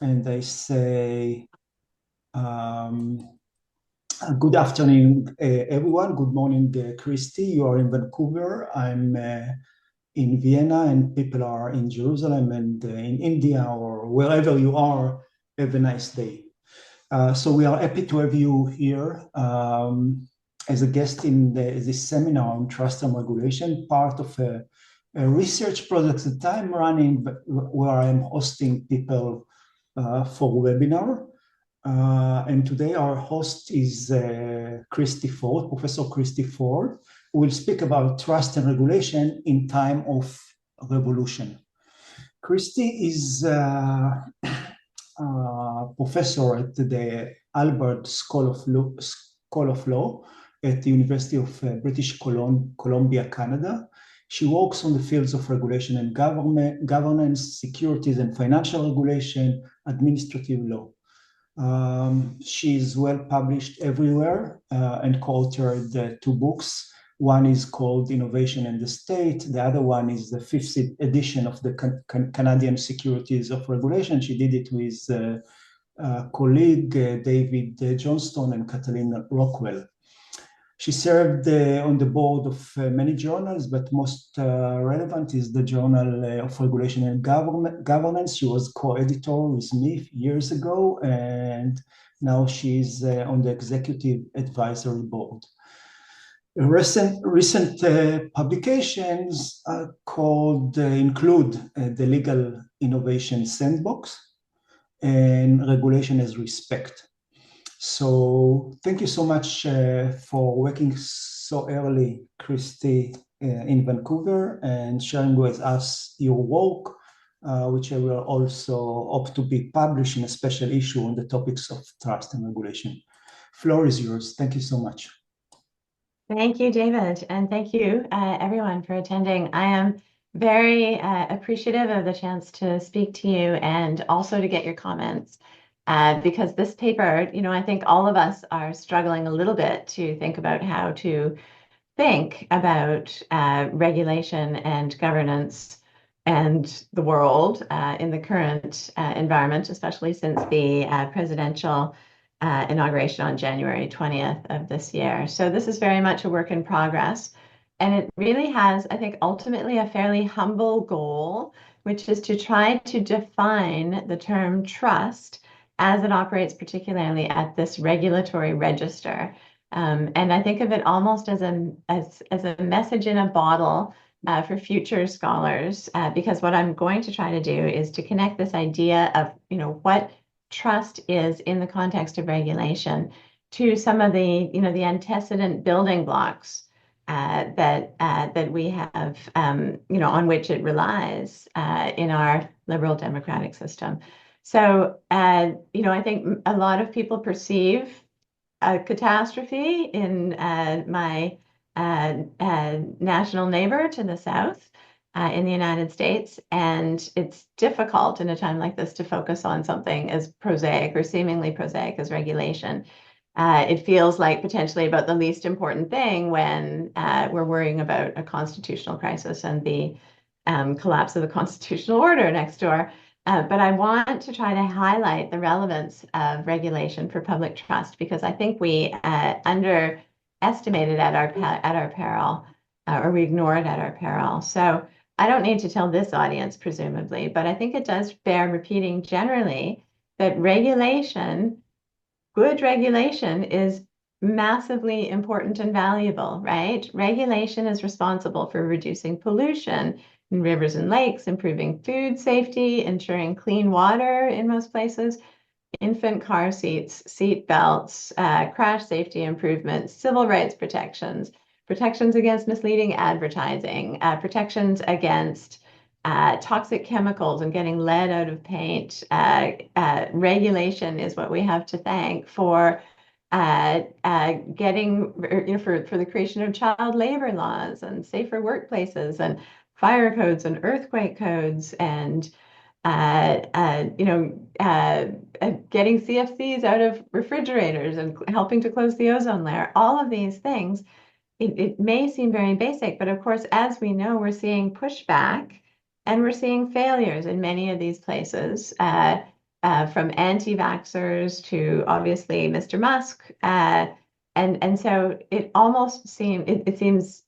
and I say, good afternoon, everyone. Good morning, Cristie. You are in Vancouver. I'm in Vienna, and people are in Jerusalem and in India or wherever you are. Have a nice day. So we are happy to have you here as a guest in this seminar on trust and regulation, part of a research project that I'm running, where I'm hosting people for webinar. And today our host is Cristie Ford, Professor Cristie Ford, who will speak about trust and regulation in time of revolution. Cristie is professor at the Albert School of Law at the University of British Columbia, Canada. She works on the fields of regulation and governance, securities and financial regulation, administrative law. She's well published everywhere and co-authored two books. One is called Innovation and the State. The other one is the fifth edition of the Canadian Securities of Regulation. She did it with colleague David Johnston and Kathleen Rockwell. She served on the board of many journals, but most relevant is the Journal of Regulation and Governance. She was co-editor with me years ago, and now she's on the executive advisory board. Recent publications include the Legal Innovation Sandbox and Regulation as Respect. So thank you so much for working so early, Cristie, in Vancouver, and sharing with us your work, which I will also hope to be published in a special issue on the topics of trust and regulation. Floor is yours. Thank you so much. Thank you, David, and thank you, everyone, for attending. I am very appreciative of the chance to speak to you and also to get your comments. Because this paper, I think all of us are struggling a little bit to think about how to think about regulation and governance and the world in the current environment, especially since the presidential inauguration on January 20th of this year. So this is very much a work in progress. And it really has, I think, ultimately a fairly humble goal, which is to try to define the term trust as it operates particularly at this regulatory register. And I think of it almost as a message in a bottle for future scholars, because what I'm going to try to do is to connect this idea of, what trust is in the context of regulation to some of the antecedent building blocks that we have, on which it relies in our liberal democratic system. So, I think a lot of people perceive a catastrophe in my national neighbor to the south in the United States. And it's difficult in a time like this to focus on something as prosaic or seemingly prosaic as regulation. It feels like potentially about the least important thing when we're worrying about a constitutional crisis and the collapse of the constitutional order next door. But I want to try to highlight the relevance of regulation for public trust, because I think we underestimate it at our peril, or we ignore it at our peril. So I don't need to tell this audience, presumably, but I think it does bear repeating generally that good regulation is massively important and valuable, right? Regulation is responsible for reducing pollution in rivers and lakes, improving food safety, ensuring clean water in most places, infant car seats, seat belts, crash safety improvements, civil rights protections, protections against misleading advertising, protections against toxic chemicals and getting lead out of paint. Regulation is what we have to thank for getting, for the creation of child labor laws and safer workplaces and fire codes and earthquake codes and getting CFCs out of refrigerators and helping to close the ozone layer. All of these things, it may seem very basic, but of course, as we know, we're seeing pushback and we're seeing failures in many of these places. from anti-vaxxers to obviously Mr. Musk. And so it seems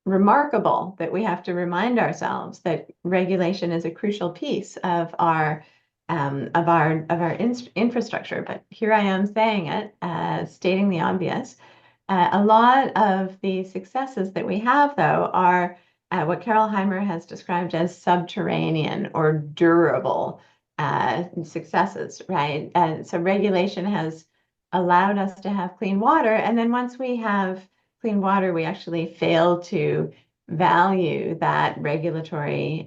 remarkable that we have to remind ourselves that regulation is a crucial piece of our infrastructure. But here I am saying it, stating the obvious. A lot of the successes that we have, though, are what Carol Heimer has described as subterranean or durable successes, right? And so regulation has allowed us to have clean water. And then once we have clean water, we actually fail to value that regulatory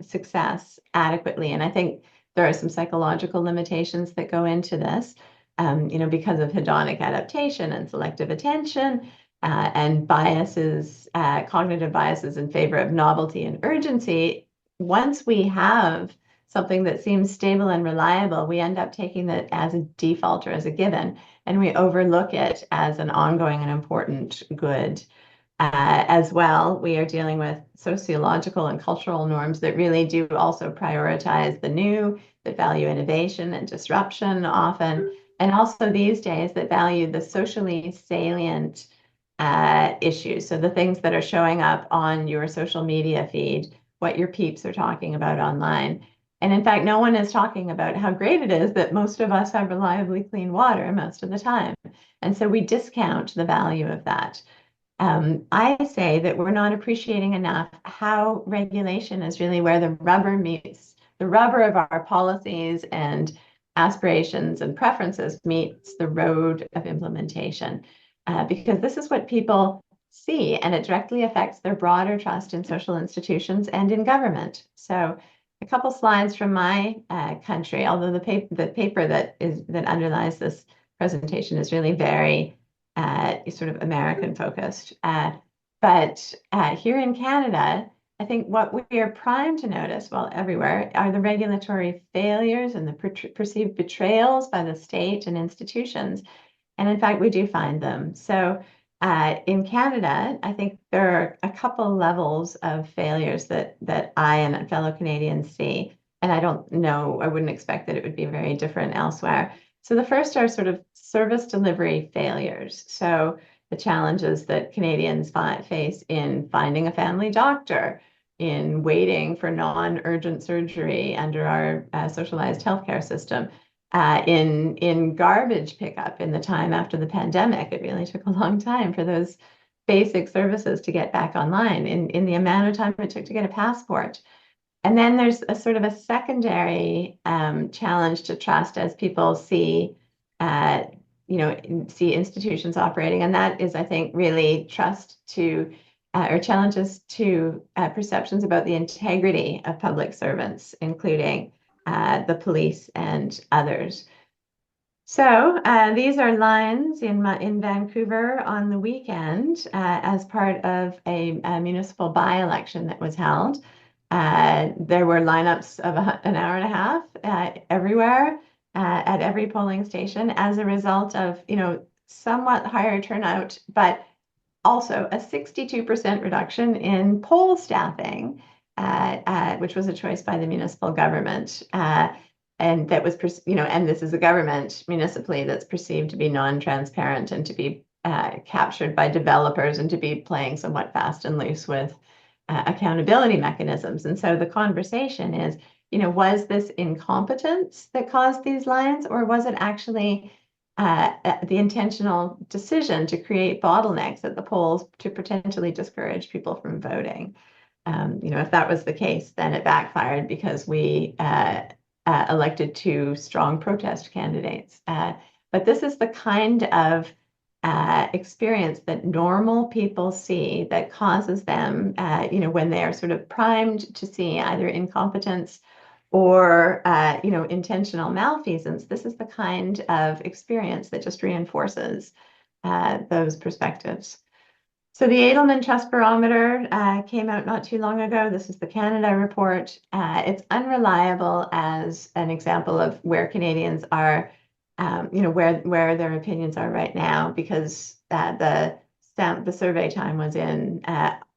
success adequately. And I think there are some psychological limitations that go into this, because of hedonic adaptation and selective attention and biases, cognitive biases in favor of novelty and urgency. Once we have something that seems stable and reliable, we end up taking that as a default or as a given, and we overlook it as an ongoing and important good. As well, we are dealing with sociological and cultural norms that really do also prioritize the new, that value innovation and disruption often, and also these days that value the socially salient issues. So the things that are showing up on your social media feed, what your peeps are talking about online. And in fact, no one is talking about how great it is that most of us have reliably clean water most of the time. And so we discount the value of that. I say that we're not appreciating enough how regulation is really where the rubber meets, the rubber of our policies and aspirations and preferences meets the road of implementation. Because this is what people see, and it directly affects their broader trust in social institutions and in government. So a couple slides from my country, although the paper that underlies this presentation is really very sort of American focused. But here in Canada, I think what we are primed to notice, well, everywhere, are the regulatory failures and the perceived betrayals by the state and institutions. And in fact, we do find them. So in Canada, I think there are a couple levels of failures that I and fellow Canadians see. And I don't know, I wouldn't expect that it would be very different elsewhere. So the first are sort of service delivery failures. So the challenges that Canadians face in finding a family doctor, in waiting for non-urgent surgery under our socialized healthcare system, in garbage pickup in the time after the pandemic. It really took a long time for those basic services to get back online in the amount of time it took to get a passport. And then there's a sort of a secondary challenge to trust as people see, see institutions operating. And that is, I think, really trust to, or challenges to perceptions about the integrity of public servants, including the police and others. So these are lines in Vancouver on the weekend as part of a municipal by-election that was held. There were lineups of an hour and a half everywhere at every polling station as a result of, somewhat higher turnout, but also a 62% reduction in poll staffing, which was a choice by the municipal government. And that was, and this is a government municipally that's perceived to be non-transparent and to be captured by developers and to be playing somewhat fast and loose with accountability mechanisms. And so the conversation is, was this incompetence that caused these lines, or was it actually the intentional decision to create bottlenecks at the polls to potentially discourage people from voting? If that was the case, then it backfired because we elected two strong protest candidates. But this is the kind of experience that normal people see that causes them, when they are sort of primed to see either incompetence or, intentional malfeasance. This is the kind of experience that just reinforces those perspectives. So the Edelman Trust Barometer came out not too long ago. This is the Canada report. It's unreliable as an example of where Canadians are, where their opinions are right now, because the survey time was in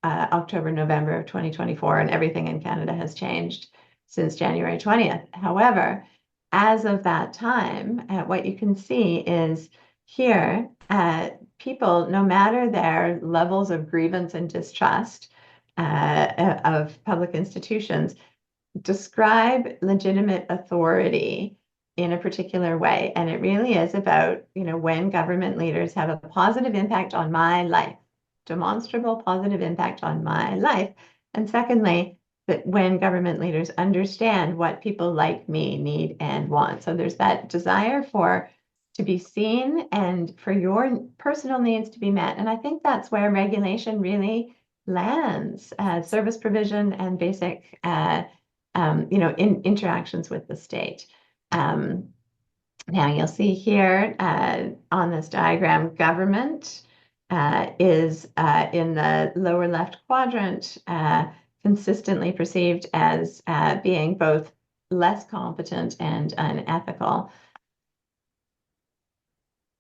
October, November of 2024, and everything in Canada has changed since January 20th. However, as of that time, what you can see is here, people, no matter their levels of grievance and distrust of public institutions, describe legitimate authority in a particular way. And it really is about, when government leaders have a positive impact on my life, demonstrable positive impact on my life. And secondly, that when government leaders understand what people like me need and want. So there's that desire to be seen and for your personal needs to be met. And I think that's where regulation really lands, service provision and basic in interactions with the state. Now you'll see here on this diagram, government is in the lower left quadrant, consistently perceived as being both less competent and unethical.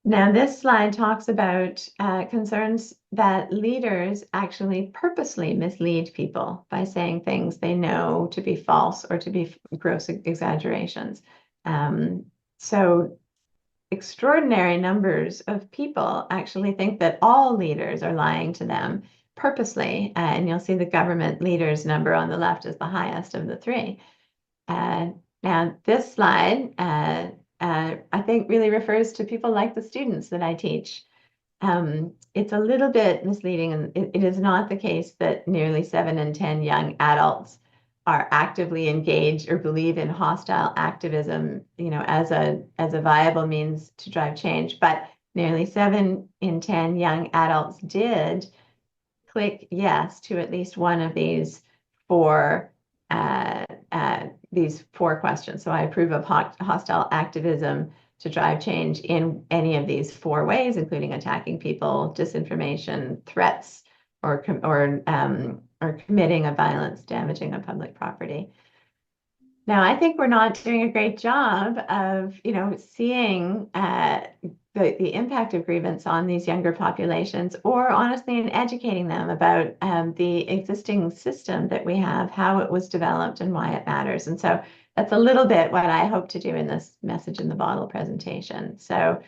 Now, this slide talks about concerns that leaders actually purposely mislead people by saying things they know to be false or to be gross exaggerations. So extraordinary numbers of people actually think that all leaders are lying to them purposely. And you'll see the government leaders number on the left is the highest of the three. Now, this slide, I think really refers to people like the students that I teach. It's a little bit misleading, and it is not the case that nearly 7 in 10 young adults are actively engaged or believe in hostile activism, as a viable means to drive change. But nearly 7 in 10 young adults did click yes to at least one of these four questions. So I approve of hostile activism to drive change in any of these 4 ways, including attacking people, disinformation, threats, or committing a violence damaging a public property. Now, I think we're not doing a great job of, seeing the impact of grievance on these younger populations, or honestly in educating them about the existing system that we have, how it was developed and why it matters. And so that's a little bit what I hope to do in this message in the bottle presentation. So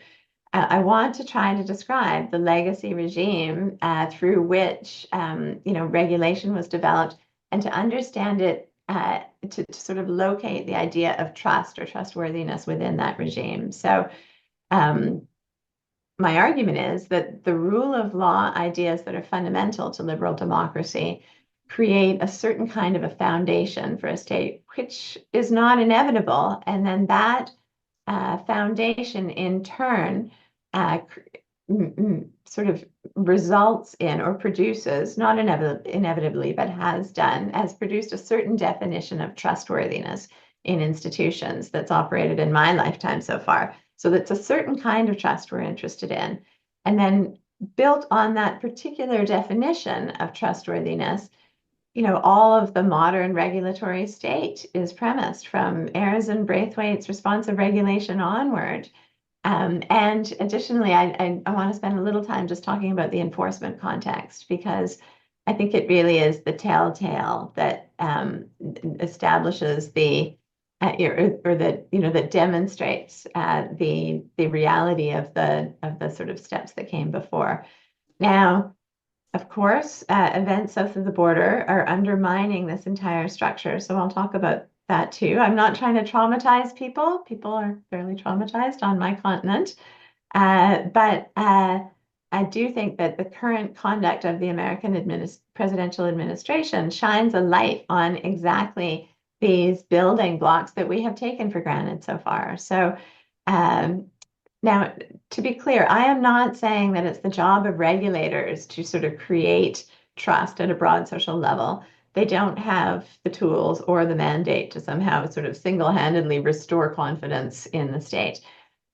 I want to try to describe the legacy regime through which regulation was developed, and to understand it, to sort of locate the idea of trust or trustworthiness within that regime. So my argument is that the rule of law ideas that are fundamental to liberal democracy create a certain kind of a foundation for a state, which is not inevitable. And then that foundation in turn sort of results in, or produces, not inevitably, but has produced a certain definition of trustworthiness in institutions that's operated in my lifetime so far. So that's a certain kind of trust we're interested in. And then built on that particular definition of trustworthiness, all of the modern regulatory state is premised from Ayers and Braithwaite's responsive regulation onward. And additionally, I want to spend a little time just talking about the enforcement context, because I think it really is the telltale that establishes the that demonstrates the reality of the sort of steps that came before. Now, of course, events south of the border are undermining this entire structure. So I'll talk about that too. I'm not trying to traumatize people. People are fairly traumatized on my continent. But I do think that the current conduct of the American presidential administration shines a light on exactly these building blocks that we have taken for granted so far. So now, to be clear, I am not saying that it's the job of regulators to sort of create trust at a broad social level. They don't have the tools or the mandate to somehow sort of single-handedly restore confidence in the state.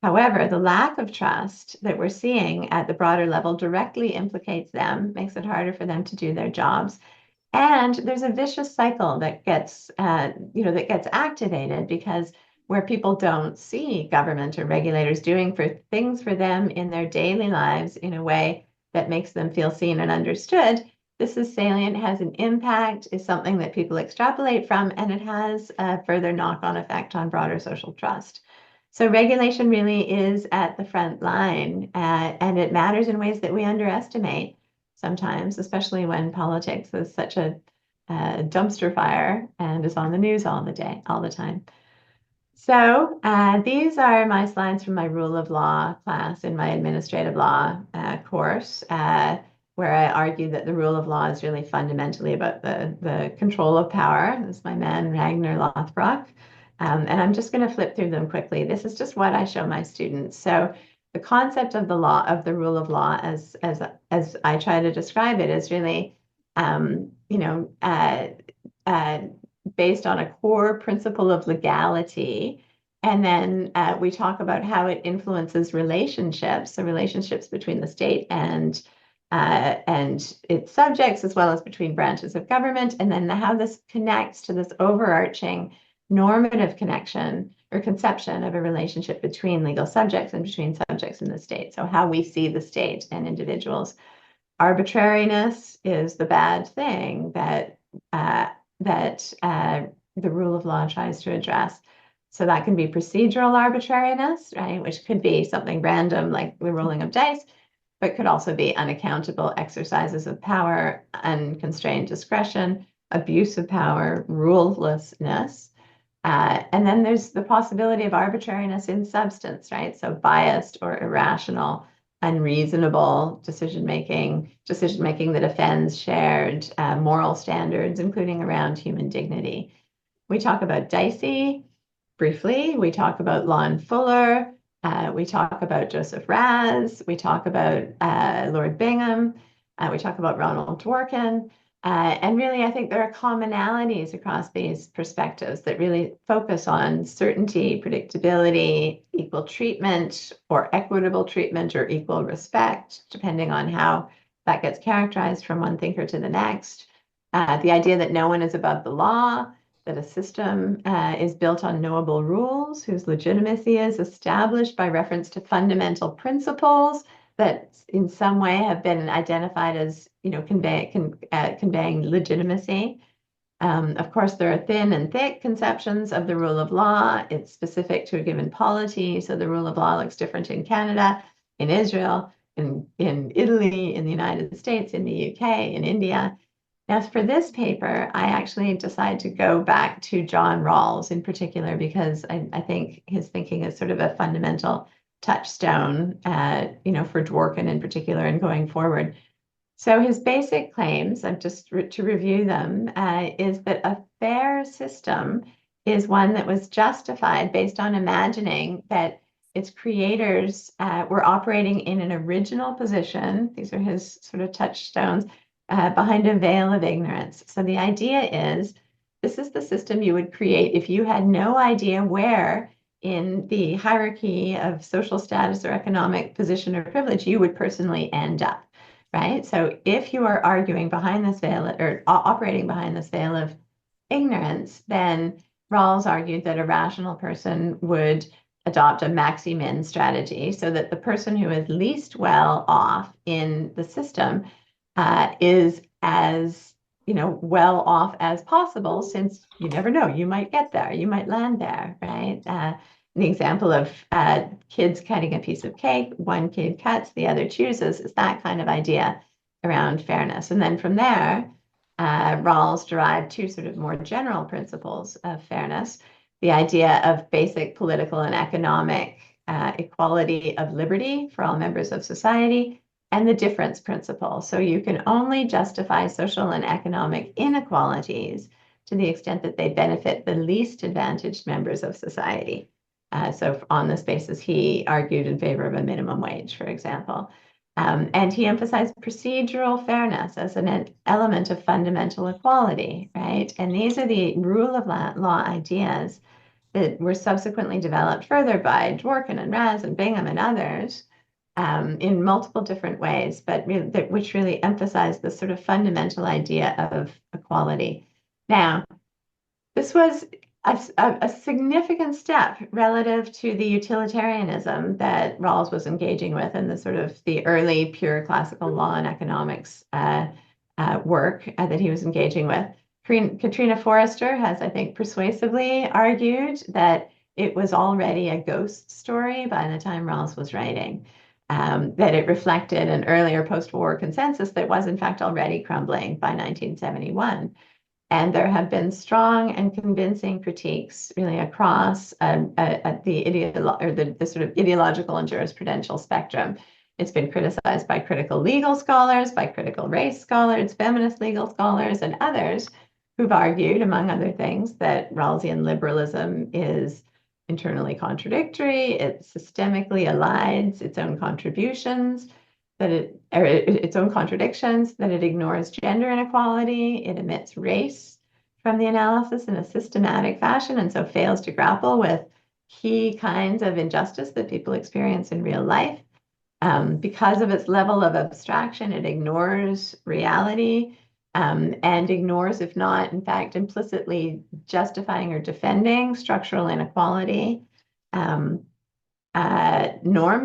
However, the lack of trust that we're seeing at the broader level directly implicates them, makes it harder for them to do their jobs. And there's a vicious cycle that gets activated, because where people don't see government or regulators doing things for them in their daily lives in a way that makes them feel seen and understood, this is salient, has an impact, is something that people extrapolate from, and it has a further knock-on effect on broader social trust. So regulation really is at the front line, and it matters in ways that we underestimate sometimes, especially when politics is such a dumpster fire and is on the news all the time. So these are my slides from my rule of law class in my administrative law course, where I argue that the rule of law is really fundamentally about the control of power. This is my man, Ragnar Lothbrok. And I'm just going to flip through them quickly. This is just what I show my students. So the concept of the law, of the rule of law, as I try to describe it, is really, based on a core principle of legality. And then we talk about how it influences relationships, so relationships between the state and its subjects, as well as between branches of government, and then how this connects to this overarching normative connection or conception of a relationship between legal subjects and between subjects in the state. So how we see the state and individuals. Arbitrariness is the bad thing that the rule of law tries to address. So that can be procedural arbitrariness, right, which could be something random like the rolling of dice, but could also be unaccountable exercises of power, unconstrained discretion, abuse of power, rulelessness. And then there's the possibility of arbitrariness in substance, right? So biased or irrational, unreasonable decision-making that offends shared moral standards, including around human dignity. We talk about Dicey briefly. We talk about Lon Fuller. We talk about Joseph Raz. We talk about Lord Bingham. We talk about Ronald Dworkin. And really, I think there are commonalities across these perspectives that really focus on certainty, predictability, equal treatment, or equitable treatment, or equal respect, depending on how that gets characterized from one thinker to the next. The idea that no one is above the law, that a system is built on knowable rules, whose legitimacy is established by reference to fundamental principles that in some way have been identified as, conveying legitimacy. Of course, there are thin and thick conceptions of the rule of law. It's specific to a given polity. So the rule of law looks different in Canada, in Israel, in Italy, in the United States, in the UK, in India. Now, for this paper, I actually decided to go back to John Rawls in particular, because I think his thinking is sort of a fundamental touchstone, for Dworkin in particular and going forward. So his basic claims, just to review them, is that a fair system is one that was justified based on imagining that its creators were operating in an original position. These are his sort of touchstones, behind a veil of ignorance. So the idea is, this is the system you would create if you had no idea where in the hierarchy of social status or economic position or privilege you would personally end up, right? So if you are arguing behind this veil or operating behind this veil of ignorance, then Rawls argued that a rational person would adopt a maxi-min strategy, so that the person who is least well off in the system is as well off as possible, since you never know, you might get there, you might land there, right? An example of kids cutting a piece of cake, one kid cuts, the other chooses, is that kind of idea around fairness. And then from there, Rawls derived two sort of more general principles of fairness: the idea of basic political and economic equality of liberty for all members of society, and the difference principle. So you can only justify social and economic inequalities to the extent that they benefit the least advantaged members of society. So on this basis, he argued in favor of a minimum wage, for example. And he emphasized procedural fairness as an element of fundamental equality, right? And these are the rule of law ideas that were subsequently developed further by Dworkin and Raz and Bingham and others, in multiple different ways, but which really emphasize this sort of fundamental idea of equality. Now, this was a significant step relative to the utilitarianism that Rawls was engaging with in the sort of the early pure classical law and economics work that he was engaging with. Katrina Forrester has, I think, persuasively argued that it was already a ghost story by the time Rawls was writing, that it reflected an earlier post-war consensus that was, in fact, already crumbling by 1971. And there have been strong and convincing critiques really across the sort of ideological and jurisprudential spectrum. It's been criticized by critical legal scholars, by critical race scholars, feminist legal scholars, and others who've argued, among other things, that Rawlsian liberalism is internally contradictory, it systemically elides its own contributions, its own contradictions, that it ignores gender inequality, it omits race from the analysis in a systematic fashion, and so fails to grapple with key kinds of injustice that people experience in real life. Because of its level of abstraction, it ignores reality, and ignores, if not, in fact, implicitly justifying or defending structural inequality. Norm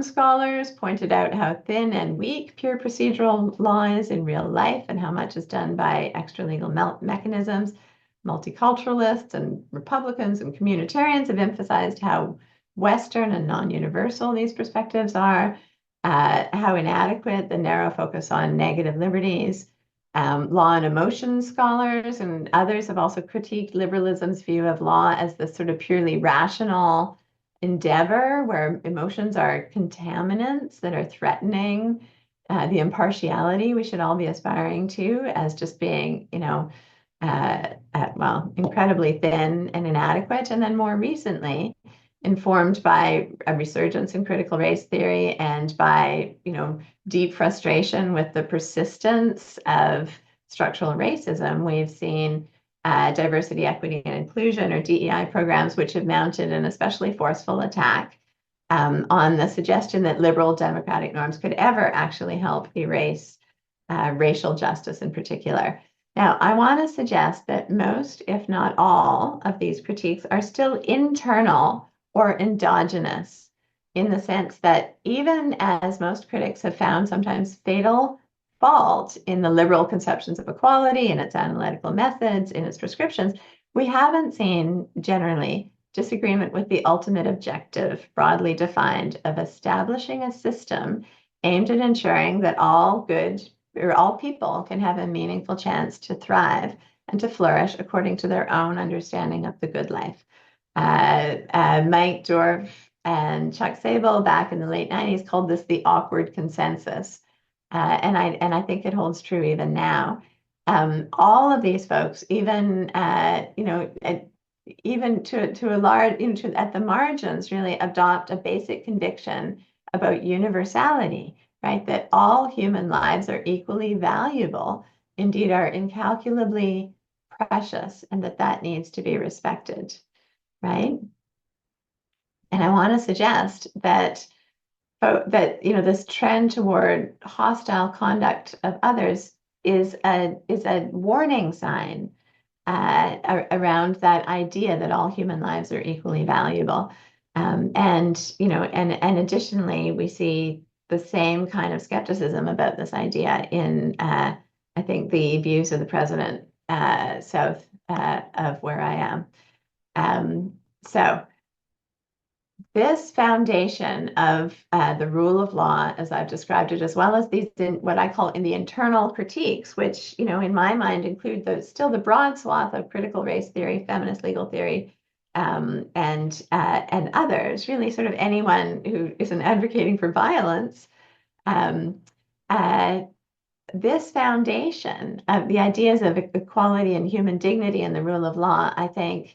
scholars pointed out how thin and weak pure procedural law is in real life and how much is done by extra-legal mechanisms. Multiculturalists and Republicans and communitarians have emphasized how Western and non-universal these perspectives are, how inadequate the narrow focus on negative liberties. Law and emotion scholars and others have also critiqued liberalism's view of law as this sort of purely rational endeavor where emotions are contaminants that are threatening the impartiality we should all be aspiring to, as just being, well, incredibly thin and inadequate. And then more recently, informed by a resurgence in critical race theory and by, deep frustration with the persistence of structural racism, we've seen diversity, equity, and inclusion, or DEI programs, which have mounted an especially forceful attack on the suggestion that liberal democratic norms could ever actually help erase racial justice in particular. Now, I want to suggest that most, if not all, of these critiques are still internal or endogenous, in the sense that even as most critics have found sometimes fatal fault in the liberal conceptions of equality, in its analytical methods, in its prescriptions, we haven't seen generally disagreement with the ultimate objective, broadly defined, of establishing a system aimed at ensuring that all people can have a meaningful chance to thrive and to flourish according to their own understanding of the good life. Mike Dorff and Chuck Sable back in the late 90s called this the awkward consensus. And I think it holds true even now. All of these folks, even even to a large, at the margins, really adopt a basic conviction about universality, right? That all human lives are equally valuable, indeed are incalculably precious, and that needs to be respected, right? And I want to suggest that this trend toward hostile conduct of others is a warning sign around that idea that all human lives are equally valuable. And additionally, we see the same kind of skepticism about this idea in, I think, the views of the president south of where I am. So this foundation of the rule of law, as I've described it, as well as these what I call in the internal critiques, which, in my mind include still the broad swath of critical race theory, feminist legal theory, and others, really sort of anyone who isn't advocating for violence. This foundation of the ideas of equality and human dignity and the rule of law, I think,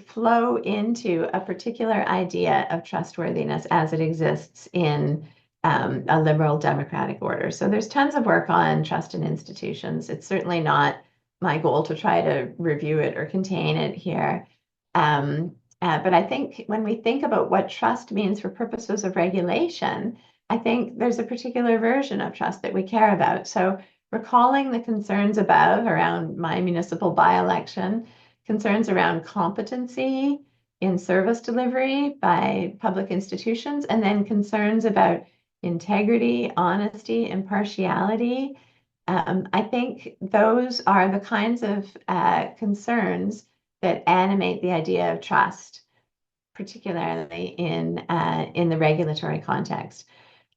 flow into a particular idea of trustworthiness as it exists in a liberal democratic order. So there's tons of work on trust in institutions. It's certainly not my goal to try to review it or contain it here. But I think when we think about what trust means for purposes of regulation, I think there's a particular version of trust that we care about. So recalling the concerns above around my municipal by-election, concerns around competency in service delivery by public institutions, and then concerns about integrity, honesty, impartiality, I think those are the kinds of concerns that animate the idea of trust, particularly in the regulatory context.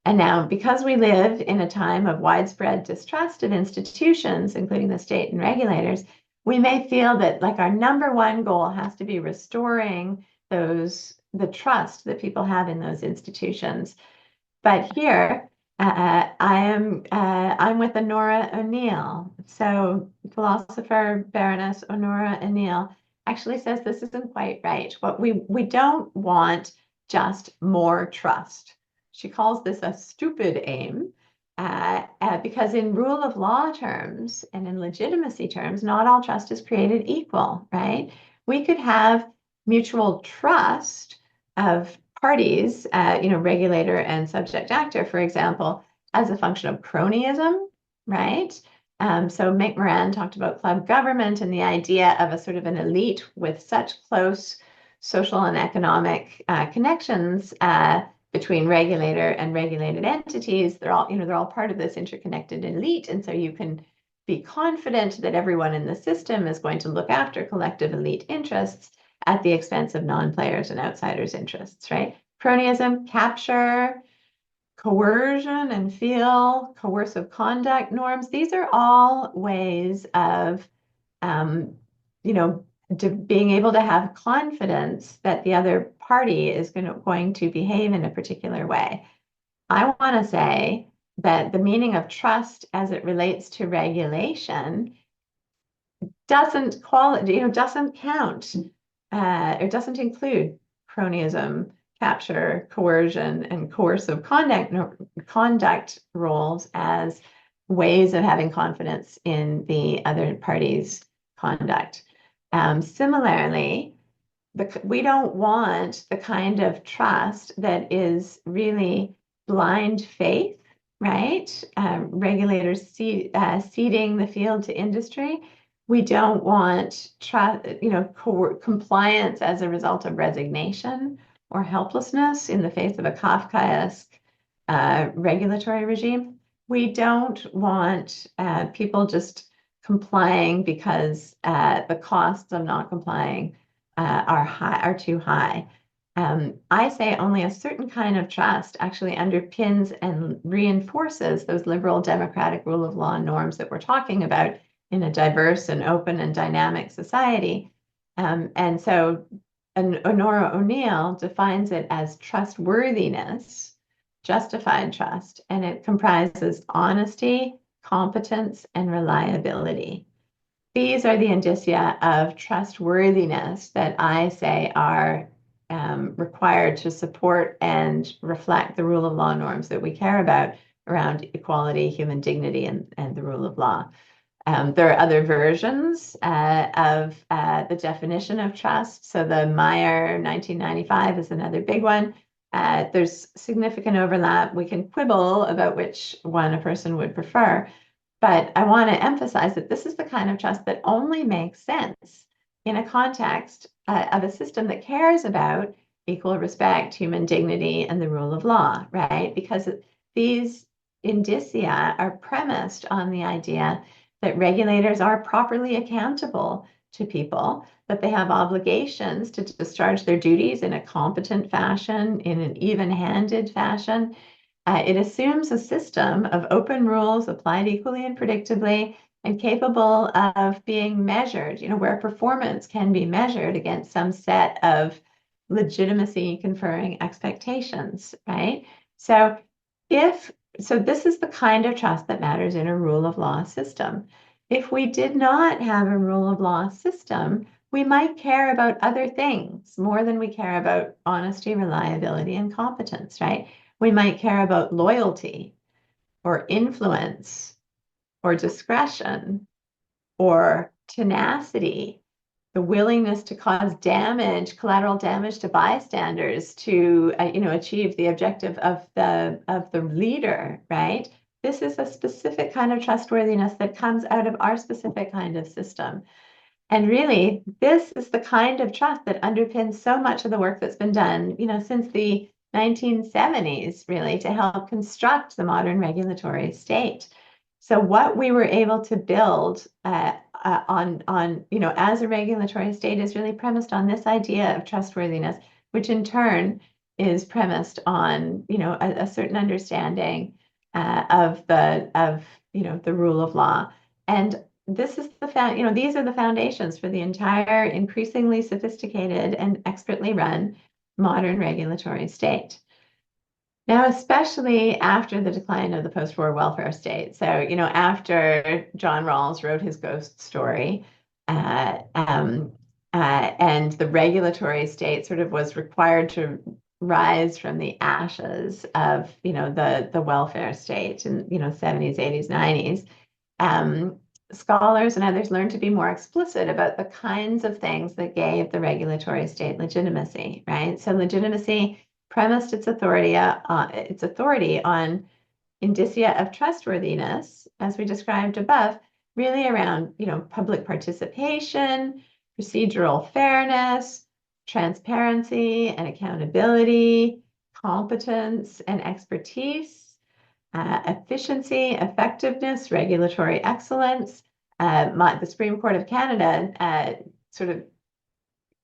And now, because we live in a time of widespread distrust of institutions, including the state and regulators, we may feel that like our number one goal has to be restoring the trust that people have in those institutions. But here, I'm with Honora O'Neill. So philosopher Baroness Honora O'Neill actually says this isn't quite right. What we don't want just more trust. She calls this a stupid aim, because in rule of law terms and in legitimacy terms, not all trust is created equal, right? We could have mutual trust of parties, regulator and subject actor, for example, as a function of cronyism, right? So Mick Moran talked about club government and the idea of a sort of an elite with such close social and economic connections between regulator and regulated entities. They're all part of this interconnected elite, and so you can be confident that everyone in the system is going to look after collective elite interests at the expense of non-players and outsiders' interests, right? Cronyism, capture, coercion and feel, coercive conduct norms. These are all ways of, being able to have confidence that the other party is going to behave in a particular way. I want to say that the meaning of trust as it relates to regulation doesn't count. It doesn't include cronyism, capture, coercion, and coercive conduct roles as ways of having confidence in the other party's conduct. Similarly, we don't want the kind of trust that is really blind faith, right? Regulators ceding the field to industry. We don't want compliance as a result of resignation or helplessness in the face of a Kafkaesque regulatory regime. We don't want people just complying because the costs of not complying are too high. I say only a certain kind of trust actually underpins and reinforces those liberal democratic rule of law norms that we're talking about in a diverse and open and dynamic society. And so Honora O'Neill defines it as trustworthiness, justified trust, and it comprises honesty, competence, and reliability. These are the indicia of trustworthiness that I say are required to support and reflect the rule of law norms that we care about around equality, human dignity, and the rule of law. There are other versions of the definition of trust. So the Meyer 1995 is another big one. There's significant overlap. We can quibble about which one a person would prefer. But I want to emphasize that this is the kind of trust that only makes sense in a context of a system that cares about equal respect, human dignity, and the rule of law, right? Because these indicia are premised on the idea that regulators are properly accountable to people, that they have obligations to discharge their duties in a competent fashion, in an even-handed fashion. It assumes a system of open rules applied equally and predictably and capable of being measured, where performance can be measured against some set of legitimacy conferring expectations, right? So this is the kind of trust that matters in a rule of law system. If we did not have a rule of law system, we might care about other things more than we care about honesty, reliability, and competence, right? We might care about loyalty or influence or discretion or tenacity, the willingness to cause damage, collateral damage to bystanders to achieve the objective of the leader, right? This is a specific kind of trustworthiness that comes out of our specific kind of system. And really, this is the kind of trust that underpins so much of the work that's been done, since the 1970s, really, to help construct the modern regulatory state. So what we were able to build as a regulatory state is really premised on this idea of trustworthiness, which in turn is premised on, a certain understanding of the rule of law. And this is these are the foundations for the entire increasingly sophisticated and expertly run modern regulatory state. Now, especially after the decline of the post-war welfare state. So, after John Rawls wrote his ghost story, and the regulatory state sort of was required to rise from the ashes of, the welfare state in, 70s, 80s, 90s. Scholars and others learned to be more explicit about the kinds of things that gave the regulatory state legitimacy, right? So legitimacy premised its authority on indicia of trustworthiness, as we described above, really around, public participation, procedural fairness, transparency and accountability, competence and expertise, efficiency, effectiveness, regulatory excellence. The Supreme Court of Canada sort of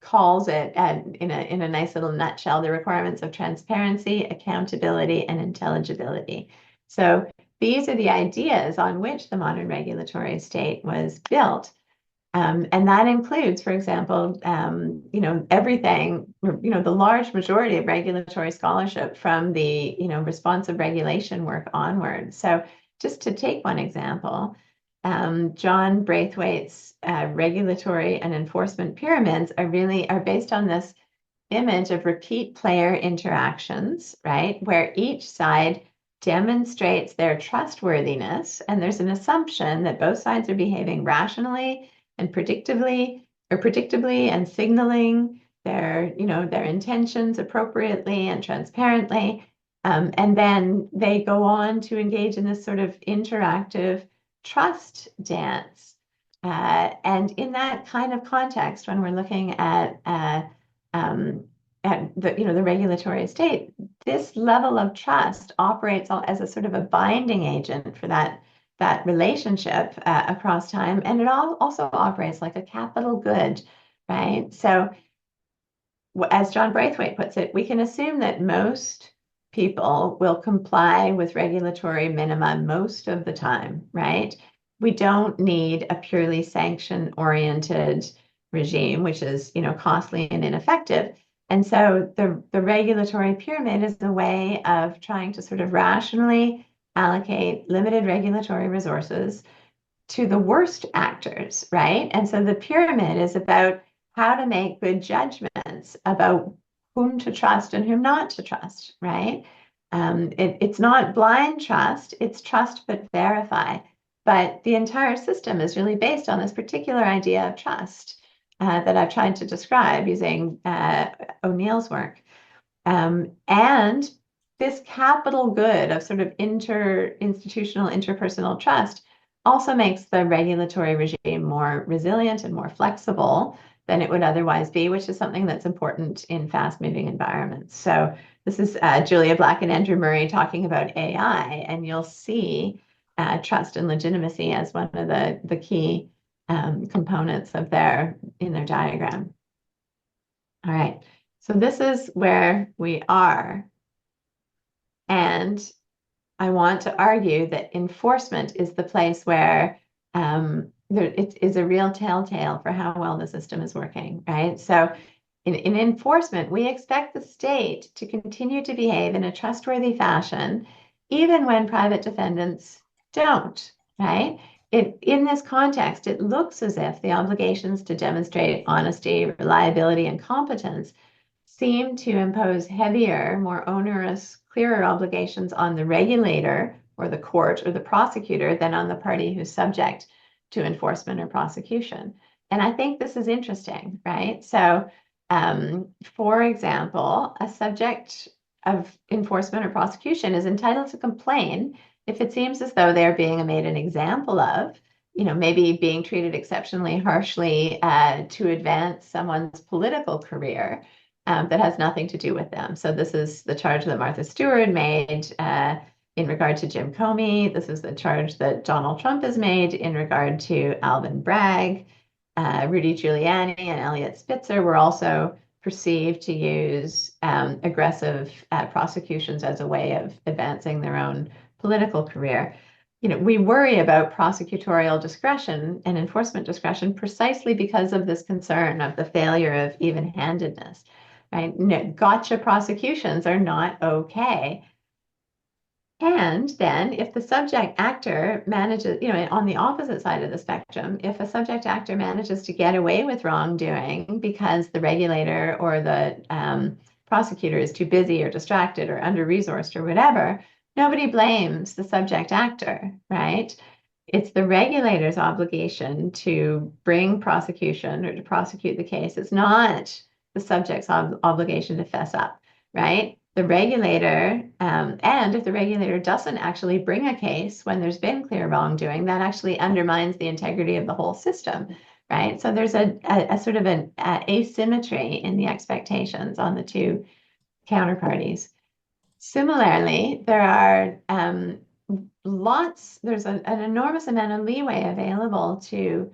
calls it, in a nice little nutshell, the requirements of transparency, accountability, and intelligibility. So these are the ideas on which the modern regulatory state was built. And that includes, for example, everything, the large majority of regulatory scholarship from the, responsive regulation work onward. So just to take one example, John Braithwaite's regulatory and enforcement pyramids are based on this image of repeat player interactions, right? Where each side demonstrates their trustworthiness, and there's an assumption that both sides are behaving rationally and predictably and signaling their intentions appropriately and transparently. And then they go on to engage in this sort of interactive trust dance. And in that kind of context, when we're looking at the regulatory state, this level of trust operates as a sort of a binding agent for that relationship across time, and it also operates like a capital good, right? So, as John Braithwaite puts it, we can assume that most people will comply with regulatory minima most of the time, right? We don't need a purely sanction-oriented regime, which is, costly and ineffective. And so the regulatory pyramid is a way of trying to sort of rationally allocate limited regulatory resources to the worst actors, right? And so the pyramid is about how to make good judgments about whom to trust and whom not to trust, right? It's not blind trust, it's trust but verify. But the entire system is really based on this particular idea of trust that I've tried to describe using O'Neill's work. And this capital good of sort of interinstitutional, interpersonal trust also makes the regulatory regime more resilient and more flexible than it would otherwise be, which is something that's important in fast-moving environments. So this is Julia Black and Andrew Murray talking about AI, and you'll see trust and legitimacy as one of the key components in their diagram. All right, so this is where we are. And I want to argue that enforcement is the place where it is a real telltale for how well the system is working, right? So in enforcement, we expect the state to continue to behave in a trustworthy fashion, even when private defendants don't, right? In this context, it looks as if the obligations to demonstrate honesty, reliability, and competence seem to impose heavier, more onerous, clearer obligations on the regulator or the court or the prosecutor than on the party who's subject to enforcement or prosecution. And I think this is interesting, right? So, for example, a subject of enforcement or prosecution is entitled to complain if it seems as though they're being made an example of, maybe being treated exceptionally harshly to advance someone's political career. That has nothing to do with them. So this is the charge that Martha Stewart made in regard to Jim Comey. This is the charge that Donald Trump has made in regard to Alvin Bragg. Rudy Giuliani and Elliot Spitzer were also perceived to use aggressive prosecutions as a way of advancing their own political career. We worry about prosecutorial discretion and enforcement discretion precisely because of this concern of the failure of even-handedness, right? Gotcha prosecutions are not okay. And then if the subject actor manages, on the opposite side of the spectrum, if a subject actor manages to get away with wrongdoing because the regulator or the prosecutor is too busy or distracted or under-resourced or whatever, nobody blames the subject actor, right? It's the regulator's obligation to bring prosecution or to prosecute the case. It's not the subject's obligation to fess up, right? The regulator, and if the regulator doesn't actually bring a case when there's been clear wrongdoing, that actually undermines the integrity of the whole system, right? So there's a sort of an asymmetry in the expectations on the two counterparties. Similarly, there are there's an enormous amount of leeway available to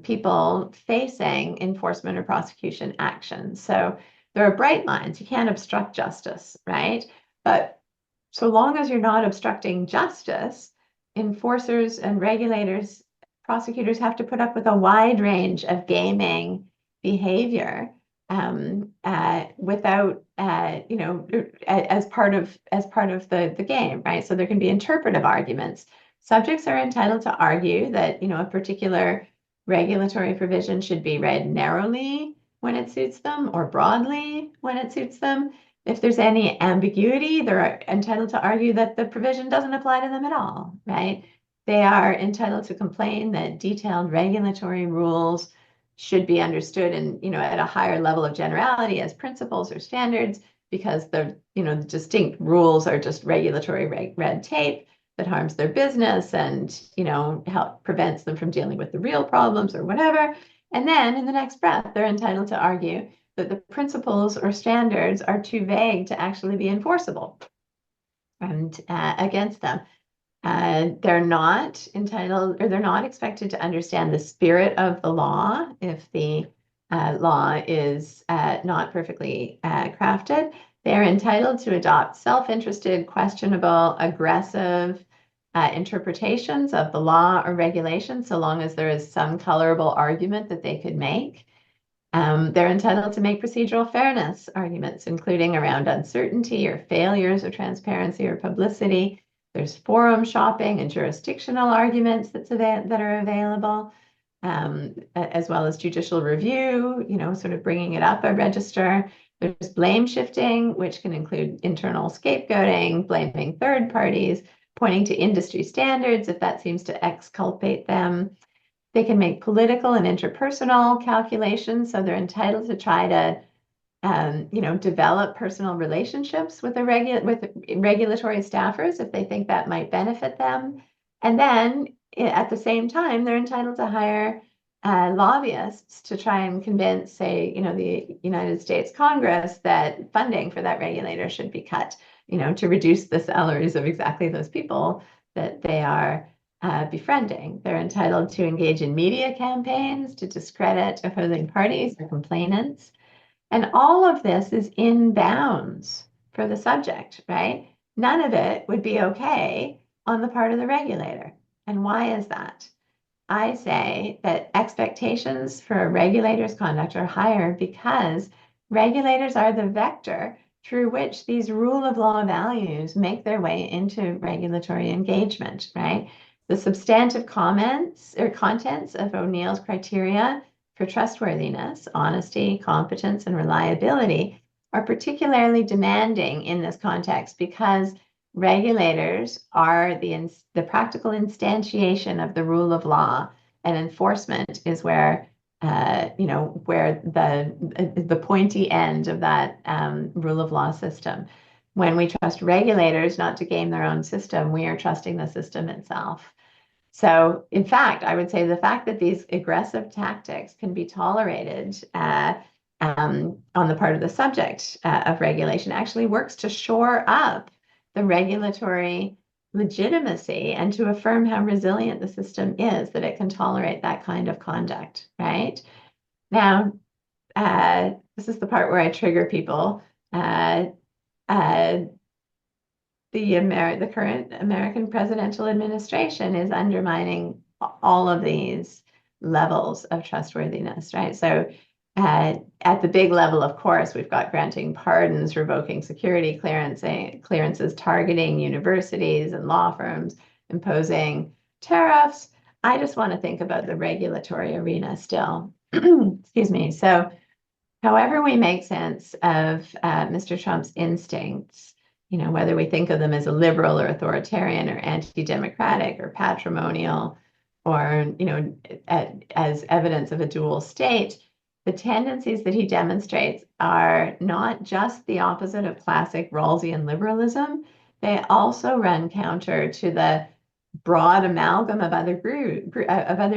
people facing enforcement or prosecution action. So there are bright lines. You can't obstruct justice, right? But so long as you're not obstructing justice, enforcers and regulators, prosecutors have to put up with a wide range of gaming behavior without, as part of the game, right? So there can be interpretive arguments. Subjects are entitled to argue that, a particular regulatory provision should be read narrowly when it suits them or broadly when it suits them. If there's any ambiguity, they're entitled to argue that the provision doesn't apply to them at all, right? They are entitled to complain that detailed regulatory rules should be understood and, at a higher level of generality as principles or standards, because the distinct rules are just regulatory red tape that harms their business and, prevents them from dealing with the real problems or whatever. And then in the next breath, they're entitled to argue that the principles or standards are too vague to actually be enforceable and against them. They're not entitled, or they're not expected to understand the spirit of the law if the law is not perfectly crafted. They're entitled to adopt self-interested, questionable, aggressive interpretations of the law or regulation, so long as there is some colorable argument that they could make. They're entitled to make procedural fairness arguments, including around uncertainty or failures of transparency or publicity. There's forum shopping and jurisdictional arguments that are available, as well as judicial review, sort of bringing it up a register. There's blame shifting, which can include internal scapegoating, blaming third parties, pointing to industry standards if that seems to exculpate them. They can make political and interpersonal calculations, so they're entitled to try to develop personal relationships with regulatory staffers if they think that might benefit them. And then at the same time, they're entitled to hire lobbyists to try and convince, say, the United States Congress that funding for that regulator should be cut, to reduce the salaries of exactly those people that they are befriending. They're entitled to engage in media campaigns to discredit opposing parties or complainants. And all of this is in bounds for the subject, right? None of it would be okay on the part of the regulator. And why is that? I say that expectations for a regulator's conduct are higher because regulators are the vector through which these rule of law values make their way into regulatory engagement, right? The substantive comments or contents of O'Neill's criteria for trustworthiness, honesty, competence, and reliability are particularly demanding in this context because regulators are the practical instantiation of the rule of law, and enforcement is where where the pointy end of that rule of law system. When we trust regulators not to game their own system, we are trusting the system itself. So, in fact, I would say the fact that these aggressive tactics can be tolerated on the part of the subject of regulation actually works to shore up the regulatory legitimacy and to affirm how resilient the system is that it can tolerate that kind of conduct, right? Now, this is the part where I trigger people. Uh, uh, the current American presidential administration is undermining all of these levels of trustworthiness, right? So at the big level, of course, we've got granting pardons, revoking security clearances, targeting universities and law firms, imposing tariffs. I just want to think about the regulatory arena still. Excuse me. So however we make sense of Mr. Trump's instincts, whether we think of them as a liberal or authoritarian or anti-democratic or patrimonial or, as evidence of a dual state, the tendencies that he demonstrates are not just the opposite of classic Rawlsian liberalism. They also run counter to the broad amalgam of other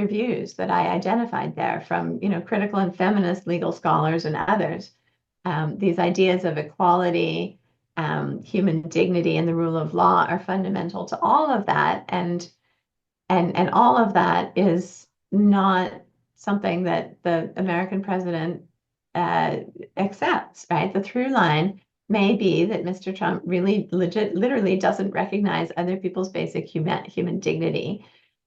views that I identified there from, critical and feminist legal scholars and others. These ideas of equality, human dignity, and the rule of law are fundamental to all of that, and all of that is not something that the American president accepts, right? The through line may be that Mr. Trump really literally doesn't recognize other people's basic human dignity,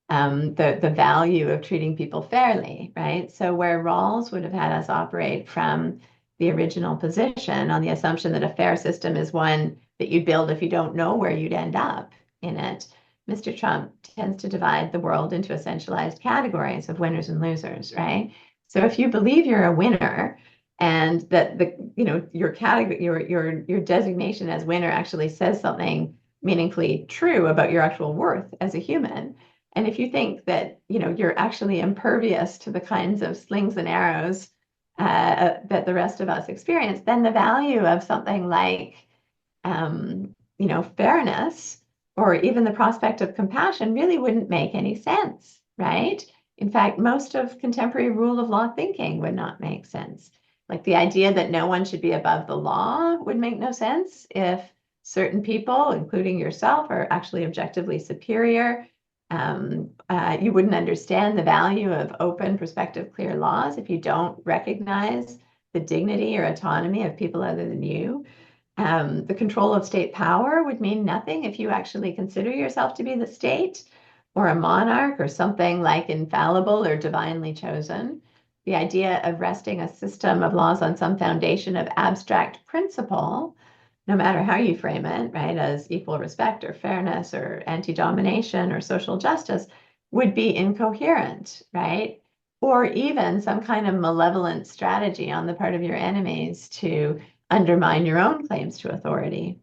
the value of treating people fairly, right? So where Rawls would have had us operate from the original position on the assumption that a fair system is one that you build if you don't know where you'd end up in it, Mr. Trump tends to divide the world into essentialized categories of winners and losers, right? So if you believe you're a winner and that your category, your designation as winner actually says something meaningfully true about your actual worth as a human, and if you think that you're actually impervious to the kinds of slings and arrows that the rest of us experience, then the value of something like fairness or even the prospect of compassion really wouldn't make any sense, right? In fact, most of contemporary rule of law thinking would not make sense. Like the idea that no one should be above the law would make no sense if certain people, including yourself, are actually objectively superior. You wouldn't understand the value of open, prospective, clear laws if you don't recognize the dignity or autonomy of people other than you. The control of state power would mean nothing if you actually consider yourself to be the state or a monarch or something like infallible or divinely chosen. The idea of resting a system of laws on some foundation of abstract principle, no matter how you frame it, right, as equal respect or fairness or anti-domination or social justice, would be incoherent, right? Or even some kind of malevolent strategy on the part of your enemies to undermine your own claims to authority.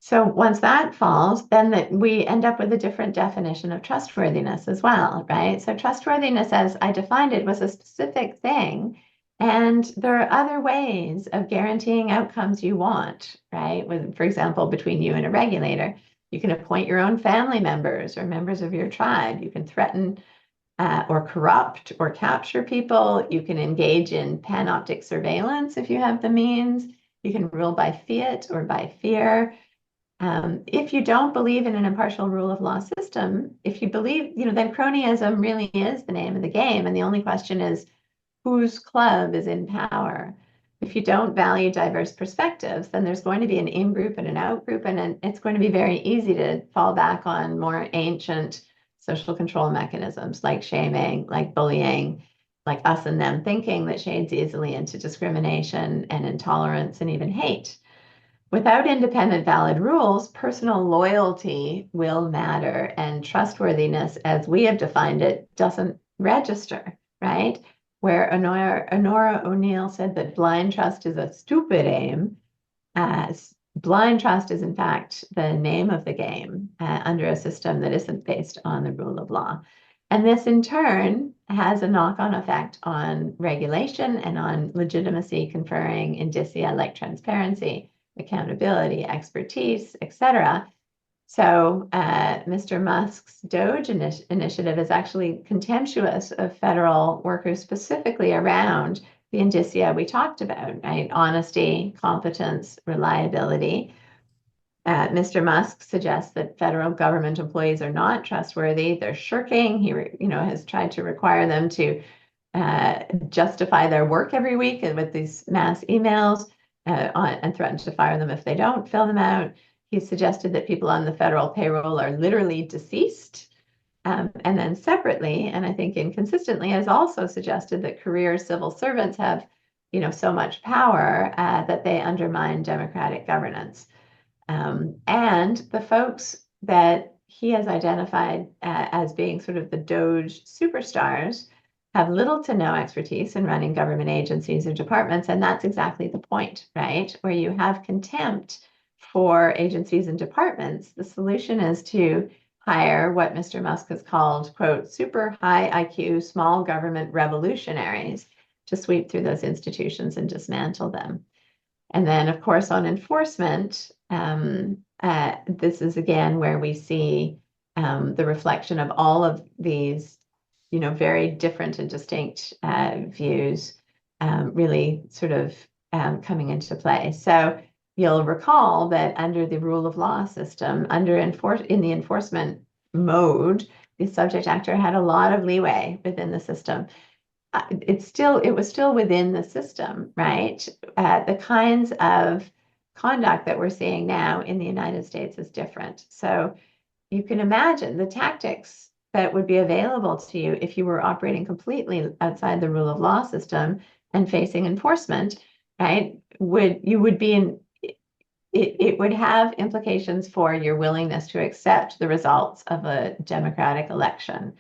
So once that falls, then we end up with a different definition of trustworthiness as well, right? So trustworthiness, as I defined it, was a specific thing. And there are other ways of guaranteeing outcomes you want, right? For example, between you and a regulator, you can appoint your own family members or members of your tribe. You can threaten or corrupt or capture people. You can engage in panoptic surveillance if you have the means. You can rule by fiat or by fear. If you don't believe in an impartial rule of law system, if you believe, then cronyism really is the name of the game. And the only question is, whose club is in power? If you don't value diverse perspectives, then there's going to be an in-group and an out-group, and it's going to be very easy to fall back on more ancient social control mechanisms like shaming, like bullying, like us and them thinking that shades easily into discrimination and intolerance and even hate. Without independent valid rules, personal loyalty will matter, and trustworthiness, as we have defined it, doesn't register, right? Where Honora O'Neill said that blind trust is a stupid aim, blind trust is in fact the name of the game under a system that isn't based on the rule of law. And this in turn has a knock-on effect on regulation and on legitimacy conferring indicia like transparency, accountability, expertise, etc. So Mr. Musk's DOGE initiative is actually contemptuous of federal workers specifically around the indicia we talked about, right? Honesty, competence, reliability, Mr. Musk suggests that federal government employees are not trustworthy. They're shirking. He, has tried to require them to justify their work every week with these mass emails and threaten to fire them if they don't fill them out. He suggested that people on the federal payroll are literally deceased. And then separately, and I think inconsistently, has also suggested that career civil servants have, so much power that they undermine democratic governance. And the folks that he has identified as being sort of the Doge superstars have little to no expertise in running government agencies or departments. And that's exactly the point, right? Where you have contempt for agencies and departments, the solution is to hire what Mr. Musk has called, quote, super high IQ, small government revolutionaries to sweep through those institutions and dismantle them. And then, of course, on enforcement, this is again where we see the reflection of all of these, very different and distinct views really sort of coming into play. So you'll recall that under the rule of law system, in the enforcement mode, the subject actor had a lot of leeway within the system. It was still within the system, right? The kinds of conduct that we're seeing now in the United States is different. So you can imagine the tactics that would be available to you if you were operating completely outside the rule of law system and facing enforcement, right? It would have implications for your willingness to accept the results of a democratic election,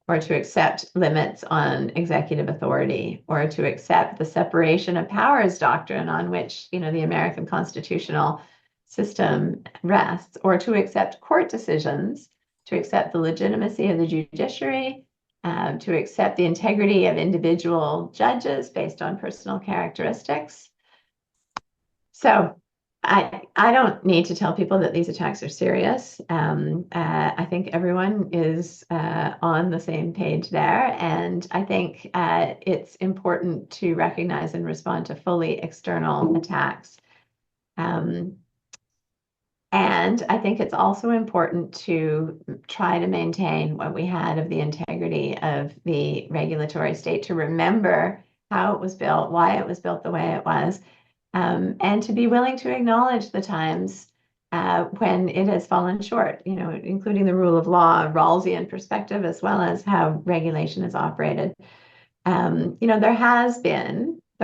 or to accept limits on executive authority, or to accept the separation of powers doctrine on which, the American constitutional system rests, or to accept court decisions, to accept the legitimacy of the judiciary, to accept the integrity of individual judges based on personal characteristics. So I don't need to tell people that these attacks are serious. I think everyone is on the same page there. And I think it's important to recognize and respond to fully external attacks. And I think it's also important to try to maintain what we had of the integrity of the regulatory state, to remember how it was built, why it was built the way it was, and to be willing to acknowledge the times when it has fallen short, including the rule of law, Rawlsian perspective, as well as how regulation is operated. There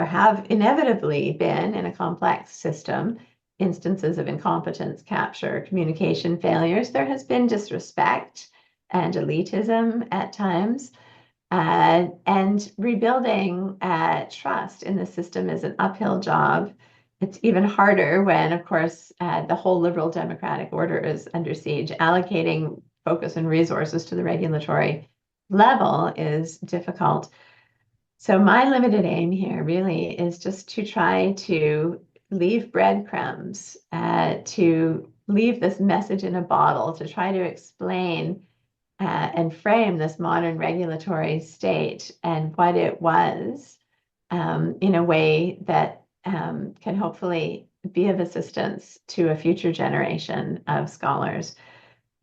have inevitably been, in a complex system, instances of incompetence, capture, communication failures. There has been disrespect and elitism at times. And rebuilding trust in the system is an uphill job. It's even harder when, of course, the whole liberal democratic order is under siege. Allocating focus and resources to the regulatory level is difficult. So my limited aim here really is just to try to leave breadcrumbs, to leave this message in a bottle, to try to explain and frame this modern regulatory state and what it was in a way that can hopefully be of assistance to a future generation of scholars.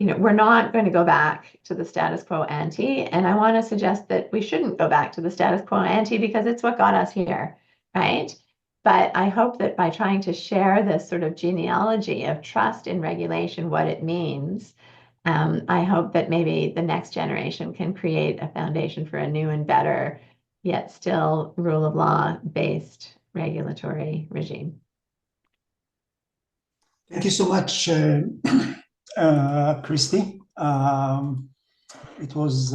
We're not going to go back to the status quo ante, and I want to suggest that we shouldn't go back to the status quo ante because it's what got us here, right? But I hope that by trying to share this sort of genealogy of trust in regulation, what it means, I hope that maybe the next generation can create a foundation for a new and better, yet still rule of law based regulatory regime. Thank you so much, Cristie. It was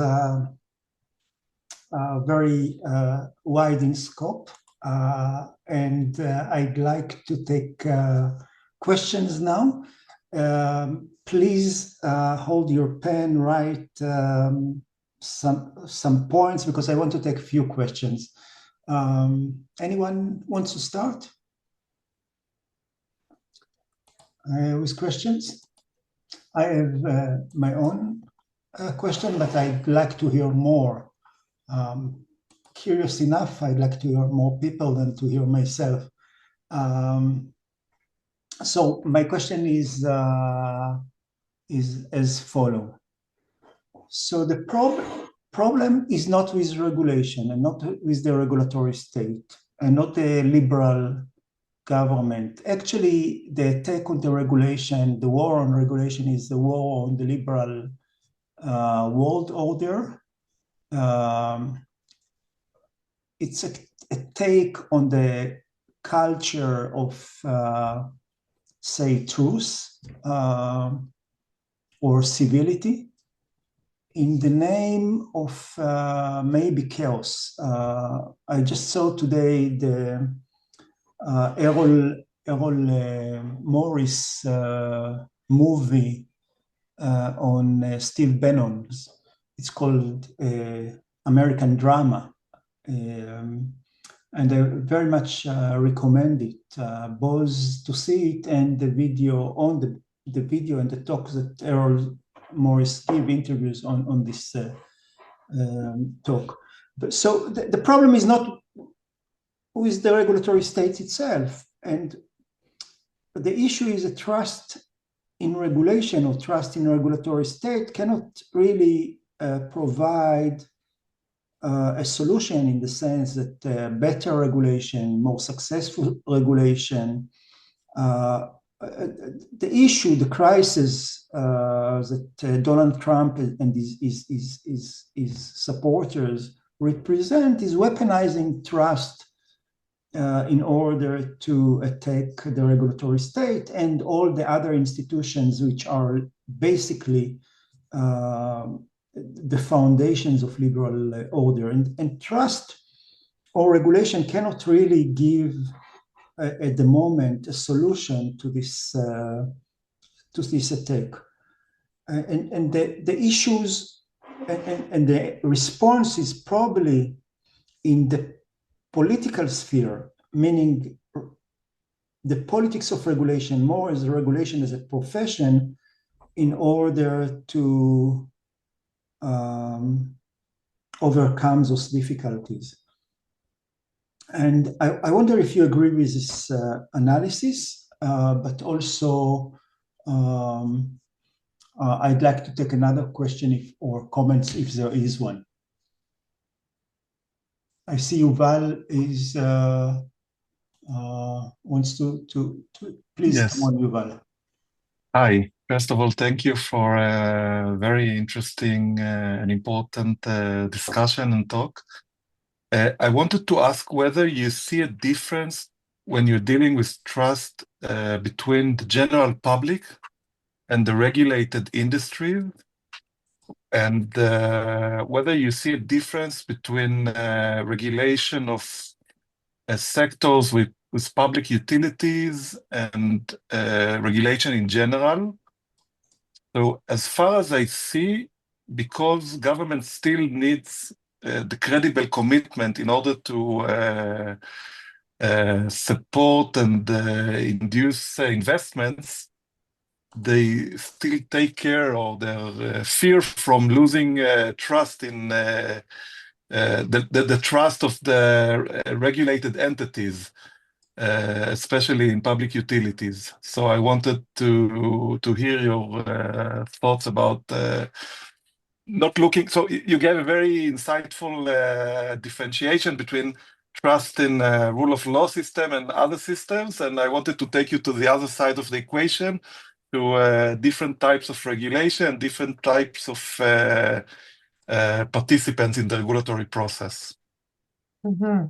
very wide in scope, and I'd like to take questions now. Please hold your pen, write some points, because I want to take a few questions. Anyone wants to start with questions? I have my own question, but I'd like to hear more. Curious enough, I'd like to hear more people than to hear myself. So my question is as follow. So the problem is not with regulation and not with the regulatory state and not the liberal government. Actually, the attack on the regulation, the war on regulation is the war on the liberal world order. It's a take on the culture of, say, truth or civility in the name of maybe chaos. I just saw today the Errol Morris movie on Steve Bannon. It's called American Drama. And I very much recommend it, both to see it and the video on the video and the talks that Errol Morris give interviews on this talk. So the problem is not with the regulatory state itself, and the issue is a trust in regulation or trust in regulatory state cannot really provide a solution in the sense that better regulation, more successful regulation, the issue, the crisis that Donald Trump and his supporters represent is weaponizing trust in order to attack the regulatory state and all the other institutions which are basically the foundations of liberal order. And trust or regulation cannot really give at the moment a solution to this attack. And the issues and the response is probably in the political sphere, meaning the politics of regulation, more as a regulation as a profession, in order to overcome those difficulties. And I wonder if you agree with this analysis, but also I'd like to take another question or comments if there is one. I see Yuval is wants to please Yes. come on, Yuval. Hi. First of all, thank you for a very interesting and important discussion and talk. I wanted to ask whether you see a difference when you're dealing with trust between the general public and the regulated industry, and whether you see a difference between regulation of sectors with public utilities and regulation in general. So as far as I see, because government still needs the credible commitment in order to support and induce investments, they still take care of their fear from losing trust in the trust of the regulated entities, especially in public utilities. So I wanted to hear your thoughts about not looking. So you gave a very insightful differentiation between trust in rule of law system and other systems, and I wanted to take you to the other side of the equation, to different types of regulation, different types of participants in the regulatory process. Mm-hmm.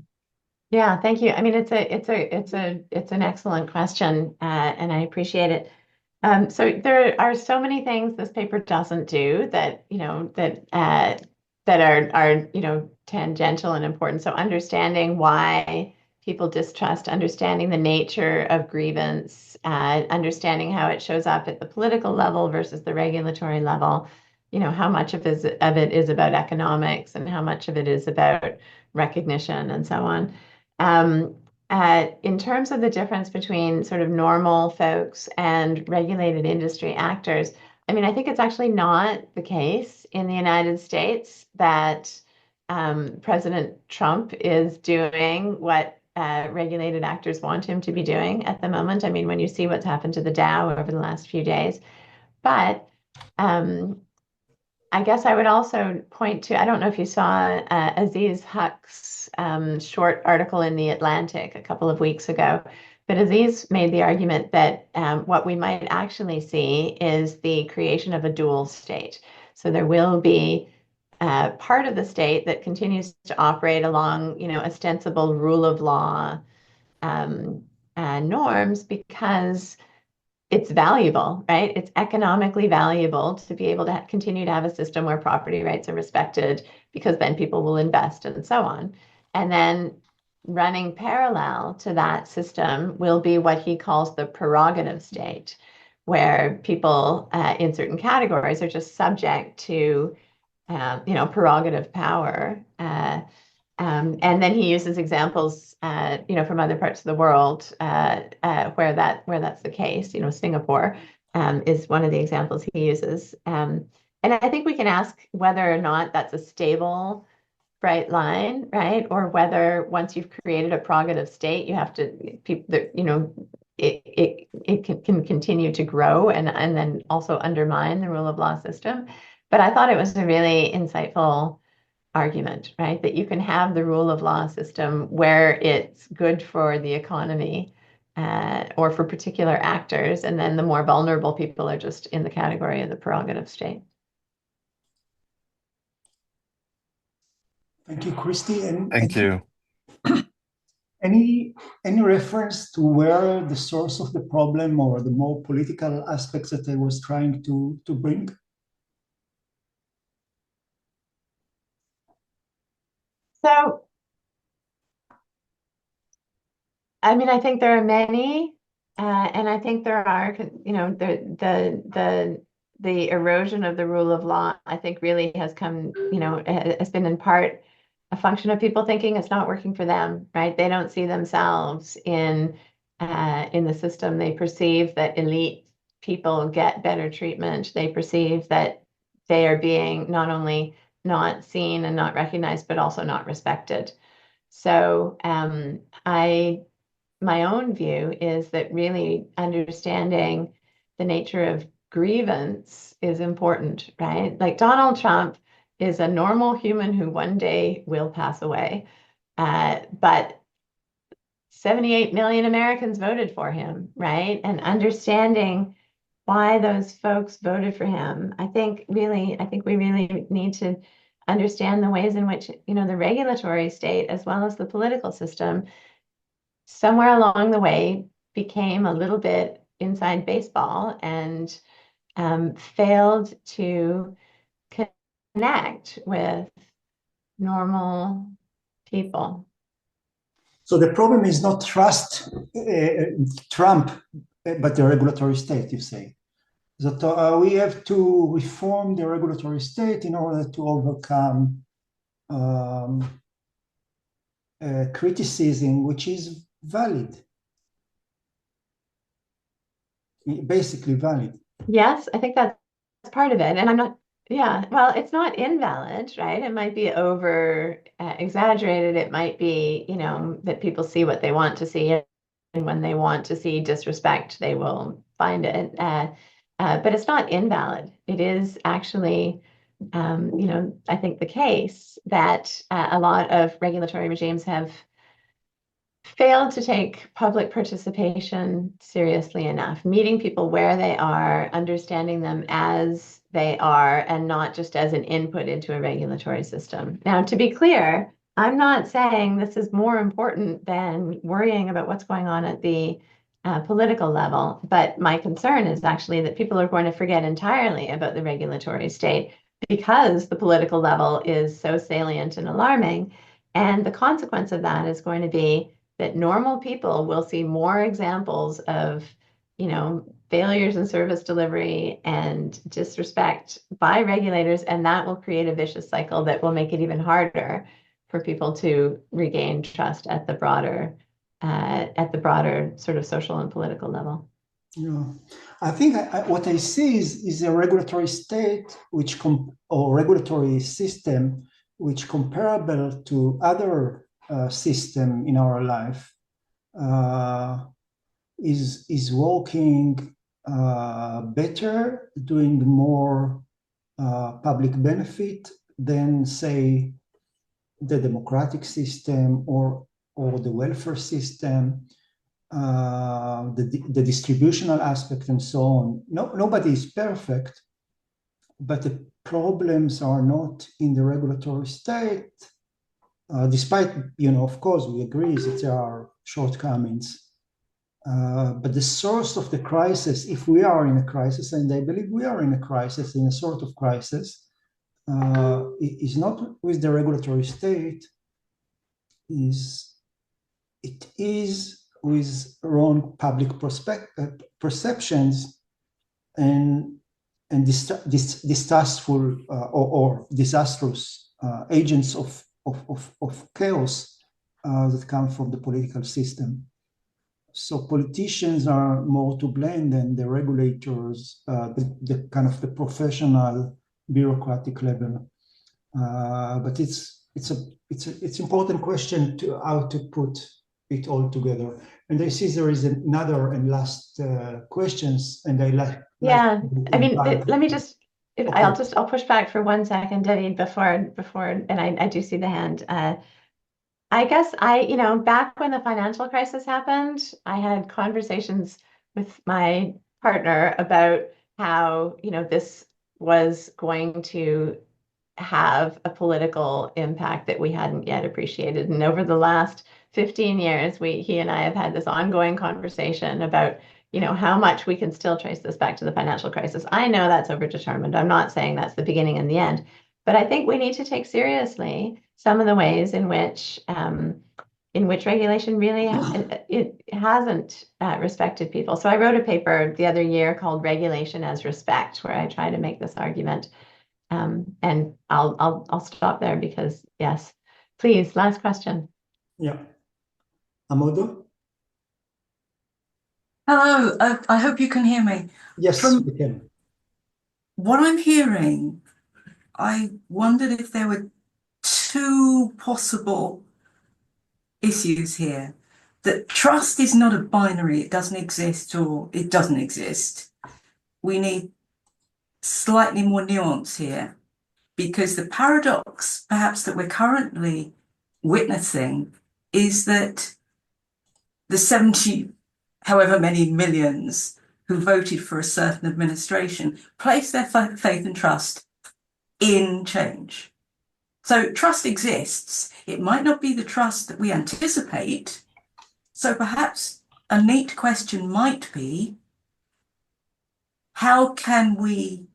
Yeah, thank you. I mean, it's an excellent question, and I appreciate it. So there are so many things this paper doesn't do that that are tangential and important. So understanding why people distrust, understanding the nature of grievance, understanding how it shows up at the political level versus the regulatory level. How much of it is about economics and how much of it is about recognition and so on. In terms of the difference between sort of normal folks and regulated industry actors, I mean, I think it's actually not the case in the United States that President Trump is doing what regulated actors want him to be doing at the moment. I mean, when you see what's happened to the Dow over the last few days. But I guess I would also point to, I don't know if you saw Aziz Huq's short article in The Atlantic a couple of weeks ago, but Aziz made the argument that what we might actually see is the creation of a dual state. So there will be part of the state that continues to operate along, ostensible rule of law norms because it's valuable, right? It's economically valuable to be able to continue to have a system where property rights are respected because then people will invest and so on. And then running parallel to that system will be what he calls the prerogative state, where people in certain categories are just subject to, prerogative power. And then he uses examples, from other parts of the world where that's the case. Singapore is one of the examples he uses. And I think we can ask whether or not that's a stable, bright line, right? Or whether once you've created a prerogative state, you have to, it can continue to grow and then also undermine the rule of law system. But I thought it was a really insightful argument, right? That you can have the rule of law system where it's good for the economy or for particular actors, and then the more vulnerable people are just in the category of the prerogative state. Thank you, Cristie. Thank you. Any reference to where the source of the problem or the more political aspects that I was trying to bring? So, I mean, I think there are many, and I think there are, the erosion of the rule of law, I think really has come, has been in part a function of people thinking it's not working for them, right? They don't see themselves in the system. They perceive that elite people get better treatment. They perceive that they are being not only not seen and not recognized, but also not respected. So my own view is that really understanding the nature of grievance is important, right? Like Donald Trump is a normal human who one day will pass away, but 78 million Americans voted for him, right? And understanding why those folks voted for him, I think we really need to understand the ways in which, the regulatory state as well as the political system somewhere along the way became a little bit inside baseball and failed to connect with normal people. So the problem is not Trump, but the regulatory state, you say. That we have to reform the regulatory state in order to overcome criticism, which is valid, basically valid. Yes, I think that's part of it. And I'm not, well, it's not invalid, right? It might be over exaggerated. It might be, that people see what they want to see. And when they want to see disrespect, they will find it. But it's not invalid. It is actually, I think the case that a lot of regulatory regimes have failed to take public participation seriously enough, meeting people where they are, understanding them as they are, and not just as an input into a regulatory system. Now, to be clear, I'm not saying this is more important than worrying about what's going on at the political level, but my concern is actually that people are going to forget entirely about the regulatory state because the political level is so salient and alarming. And the consequence of that is going to be that normal people will see more examples of, failures in service delivery and disrespect by regulators, and that will create a vicious cycle that will make it even harder for people to regain trust at the broader sort of social and political level. Yeah, I think what I see is a regulatory state or regulatory system which comparable to other system in our life is working better, doing more public benefit than, say, the democratic system or the welfare system, the distributional aspect and so on. Nobody is perfect, but the problems are not in the regulatory state, despite, of course, we agree that there are shortcomings. But the source of the crisis, if we are in a crisis, and I believe we are in a crisis, in a sort of crisis, is not with the regulatory state, it is with wrong public perceptions and distrustful or disastrous agents of chaos that come from the political system. So politicians are more to blame than the regulators, the kind of the professional bureaucratic level. But it's important question to how to put it all together. And I see there is another and last questions, and I like. Yeah, I mean, let me just. Okay. I'll push back for 1 second, David, before, and I do see the hand. I guess back when the financial crisis happened, I had conversations with my partner about how, this was going to have a political impact that we hadn't yet appreciated. And over the last 15 years, he and I have had this ongoing conversation about, how much we can still trace this back to the financial crisis. I know that's overdetermined. I'm not saying that's the beginning and the end, but I think we need to take seriously some of the ways in which regulation really it hasn't respected people. So I wrote a paper the other year called "Regulation as Respect," where I try to make this argument. And I'll stop there because yes, please, last question. Yeah, Amodo. Hello, I hope you can hear me. Yes, we can. What I'm hearing, I wondered if there were two possible issues here. That trust is not a binary, it doesn't exist or it doesn't exist. We need slightly more nuance here, because the paradox perhaps that we're currently witnessing is that the 70 however many millions who voted for a certain administration place their faith and trust in change. So trust exists. It might not be the trust that we anticipate. So perhaps a neat question might be, how can we,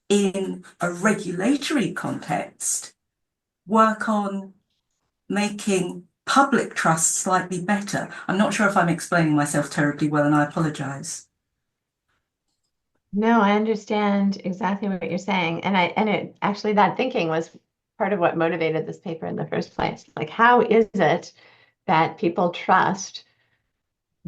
in a regulatory context, work on making public trust slightly better? I'm not sure if I'm explaining myself terribly well, and I apologize. No, I understand exactly what you're saying. And it actually, that thinking was part of what motivated this paper in the first place. Like, how is it that people trust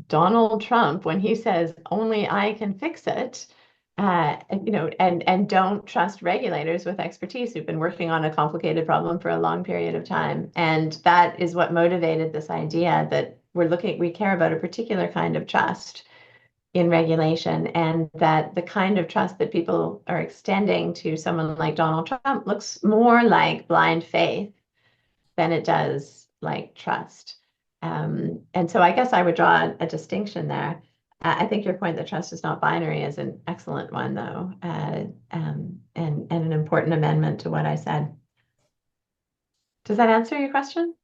Donald Trump when he says only I can fix it? And don't trust regulators with expertise who've been working on a complicated problem for a long period of time. And that is what motivated this idea that we care about a particular kind of trust in regulation, and that the kind of trust that people are extending to someone like Donald Trump looks more like blind faith than it does like trust. And so I guess I would draw a distinction there. I think your point that trust is not binary is an excellent one, though, and an important amendment to what I said. Does that answer your question?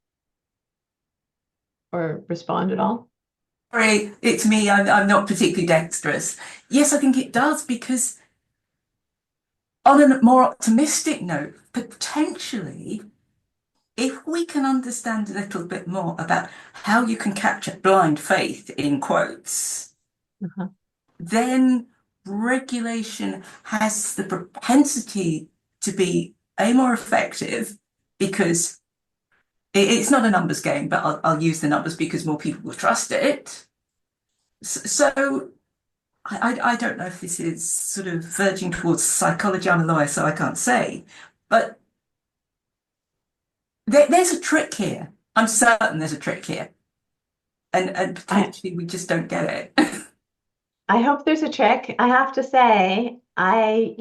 Or respond at all? Sorry, it's me. I'm not particularly dexterous. Yes, I think it does, because on a more optimistic note, potentially, if we can understand a little bit more about how you can capture blind faith in quotes, then regulation has the propensity to be more effective, because it's not a numbers game, but I'll use the numbers because more people will trust it. So I don't know if this is sort of verging towards psychology. I'm a lawyer, so I can't say. But there's a trick here. I'm certain there's a trick here. And potentially we just don't get it. I hope there's a trick. I have to say, I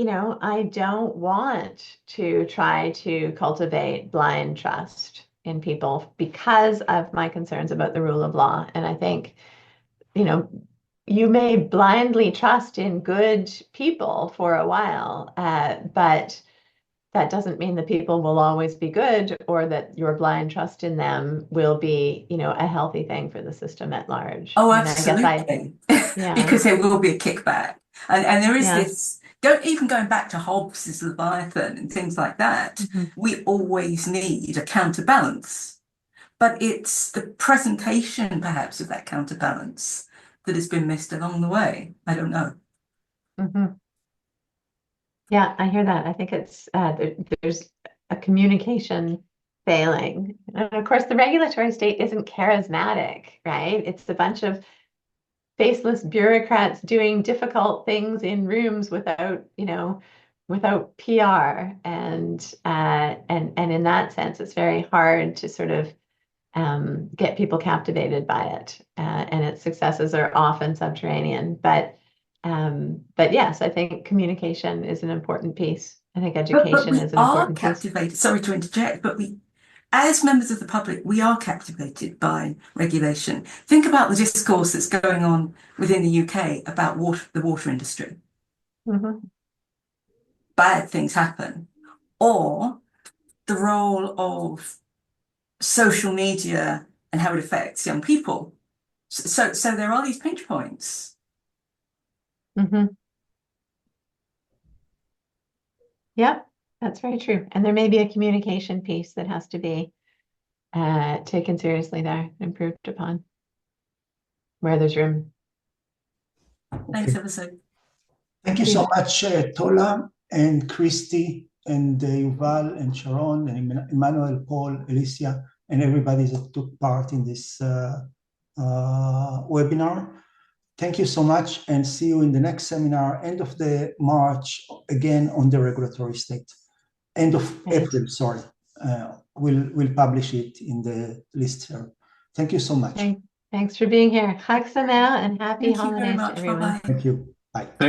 don't want to try to cultivate blind trust in people because of my concerns about the rule of law. And I think, you may blindly trust in good people for a while, but that doesn't mean that people will always be good or that your blind trust in them will be, a healthy thing for the system at large. Oh, I mean, absolutely. Yeah. Because there will be a kickback. And there is Yeah. this, even going back to Hobbes's Leviathan and things like that, we always need a counterbalance. But it's the presentation, perhaps, of that counterbalance that has been missed along the way. I don't know. Yeah, I hear that. I think it's there's a communication failing. And of course, the regulatory state isn't charismatic, right? It's a bunch of faceless bureaucrats doing difficult things in rooms without PR. And in that sense, it's very hard to sort of get people captivated by it. And its successes are often subterranean. But yes, I think communication is an important piece. I think education is an important piece. Captivated. Sorry to interject, but as members of the public, we are captivated by regulation. Think about the discourse that's going on within the UK about the water industry. Bad things happen. Or the role of social media and how it affects young people. So there are these pinch points. Yeah, that's very true. And there may be a communication piece that has to be taken seriously there, improved upon, where there's room. Thanks ever so. Thank you so much, Tola and Cristie and Yuval and Sharon and Emmanuel, Paul, Alicia, and everybody that took part in this webinar. Thank you so much, and see you in the next seminar, end of the March, again on the regulatory state. End of April, sorry. We'll publish it in the list here. Thank you so much. Thanks for being here. Chag Sameach and happy holidays to everyone. Bye-bye. Thank you. Bye.